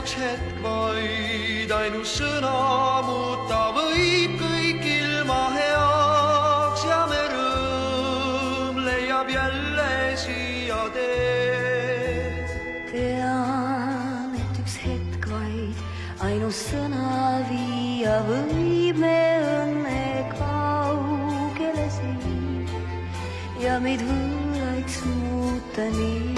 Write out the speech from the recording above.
üks hetk vaid, ainus sõna muuta võib kõik ilma heaks ja me rõõm leiab jälle siia tee. tean, et üks hetk vaid, ainus sõna viia võib me õnne kaugele siin ja meid võõraiks muuta nii.